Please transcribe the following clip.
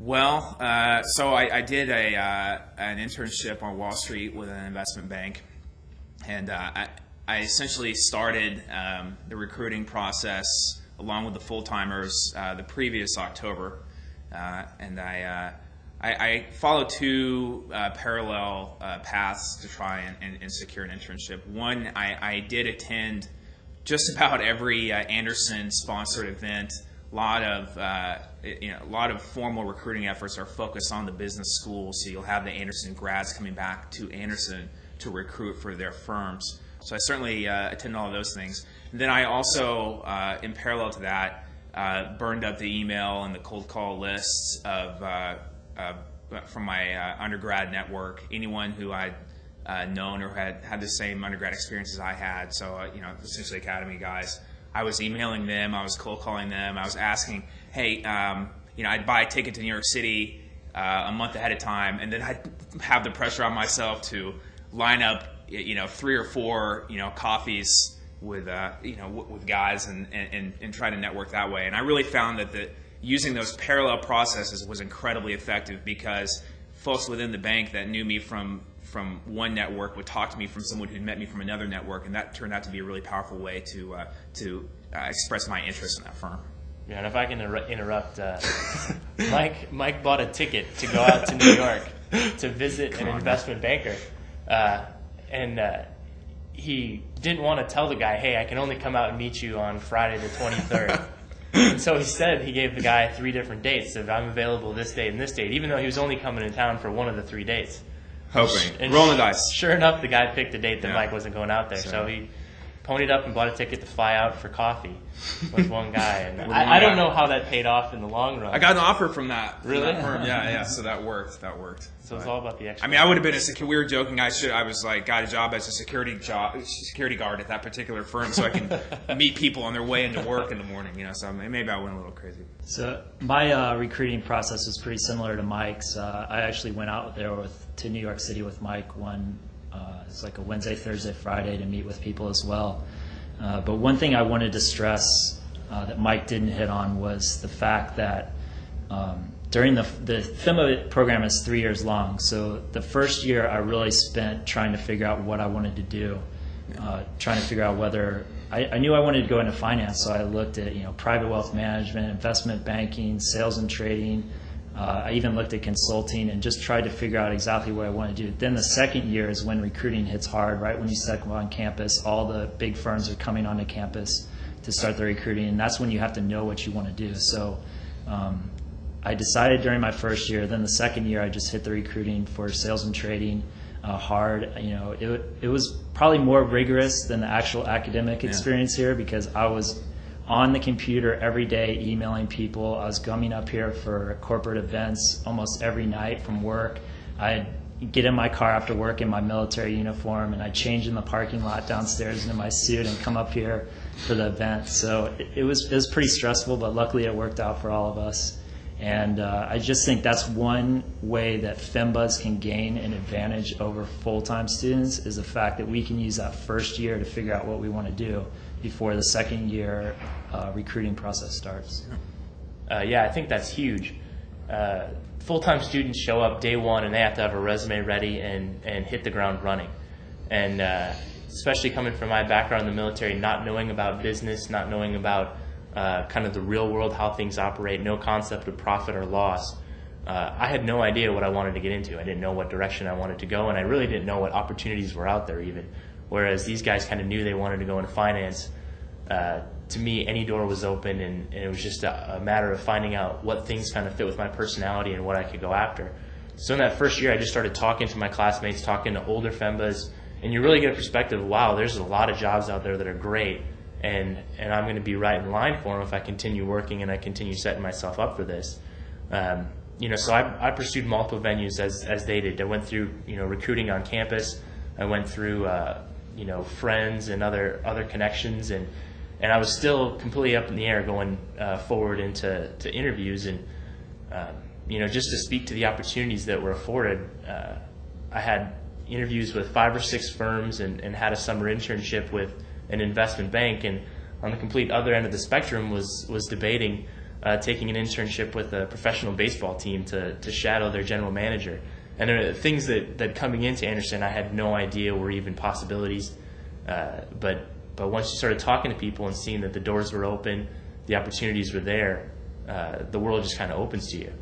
Well, so I did an internship on Wall Street with an investment bank, and I essentially started the recruiting process along with the full-timers the previous October, and I followed two parallel paths to try and secure an internship. One, I did attend just about every Anderson-sponsored event. A lot of formal recruiting efforts are focused on the business school, so you'll have the Anderson grads coming back to Anderson to recruit for their firms. So I certainly attended all of those things. And then I also, in parallel to that, burned up the email and the cold call lists from my undergrad network, anyone who I'd known or had the same undergrad experience as I had. So essentially academy guys. I was emailing them, I was cold calling them, I was asking, hey, I'd buy a ticket to New York City a month ahead of time, and then I'd have the pressure on myself to line up, 3 or 4, coffees with guys and try to network that way. And I really found that using those parallel processes was incredibly effective, because folks within the bank that knew me from one network would talk to me from someone who'd met me from another network, and that turned out to be a really powerful way to express my interest in that firm. Yeah, and if I can interrupt, Mike bought a ticket to go out to New York to visit an investment banker, and he didn't want to tell the guy, hey, I can only come out and meet you on Friday the 23rd. And so he gave the guy 3 different dates of I'm available this date and this date, even though he was only coming in town for one of the 3 dates. Hoping. Rolling the dice. Sure enough, the guy picked a date that Mike wasn't going out there. So he ponied up and bought a ticket to fly out for coffee with one guy. And I don't know how that paid off in the long run. I got an offer from that firm. Yeah. So that worked. So it's all about the extra. I mean, I would have been we were joking. I was got a job as a security guard at that particular firm, so I can meet people on their way into work in the morning. So maybe I went a little crazy. So my recruiting process was pretty similar to Mike's. I actually went out there to New York City with Mike it's like a Wednesday, Thursday, Friday to meet with people as well. But one thing I wanted to stress that Mike didn't hit on was the fact that during the FEMA program is 3 years long. So the first year I really spent trying to figure out what I wanted to do, trying to figure out whether I knew I wanted to go into finance. So I looked at private wealth management, investment banking, sales and trading. I even looked at consulting and just tried to figure out exactly what I wanted to do. Then the second year is when recruiting hits hard, right when you step on campus. All the big firms are coming onto campus to start their recruiting, and that's when you have to know what you want to do. So I decided during my first year. Then the second year I just hit the recruiting for sales and trading hard. It was probably more rigorous than the actual academic experience here, because I was on the computer every day emailing people. I was coming up here for corporate events almost every night from work. I'd get in my car after work in my military uniform, and I'd change in the parking lot downstairs into my suit and come up here for the event. So it was pretty stressful, but luckily it worked out for all of us. And I just think that's one way that FEMBUs can gain an advantage over full-time students, is the fact that we can use that first year to figure out what we want to do before the second year recruiting process starts. I think that's huge. Full-time students show up day one and they have to have a resume ready and hit the ground running. And especially coming from my background in the military, not knowing about business, not knowing about kind of the real world, how things operate, no concept of profit or loss. I had no idea what I wanted to get into. I didn't know what direction I wanted to go, and I really didn't know what opportunities were out there even. Whereas these guys kind of knew they wanted to go into finance. To me, any door was open, and it was just a matter of finding out what things kind of fit with my personality and what I could go after. So in that first year, I just started talking to my classmates, talking to older FEMBAs, and you really get a perspective of, wow, there's a lot of jobs out there that are great, and I'm going to be right in line for them if I continue working and I continue setting myself up for this. So I pursued multiple venues as they did. I went through, recruiting on campus. I went through, friends and other connections, and I was still completely up in the air going forward into interviews, and just to speak to the opportunities that were afforded. I had interviews with 5 or 6 firms and had a summer internship with an investment bank, and on the complete other end of the spectrum was debating taking an internship with a professional baseball team to shadow their general manager. And there are things that coming into Anderson I had no idea were even possibilities. But once you started talking to people and seeing that the doors were open, the opportunities were there, the world just kind of opens to you.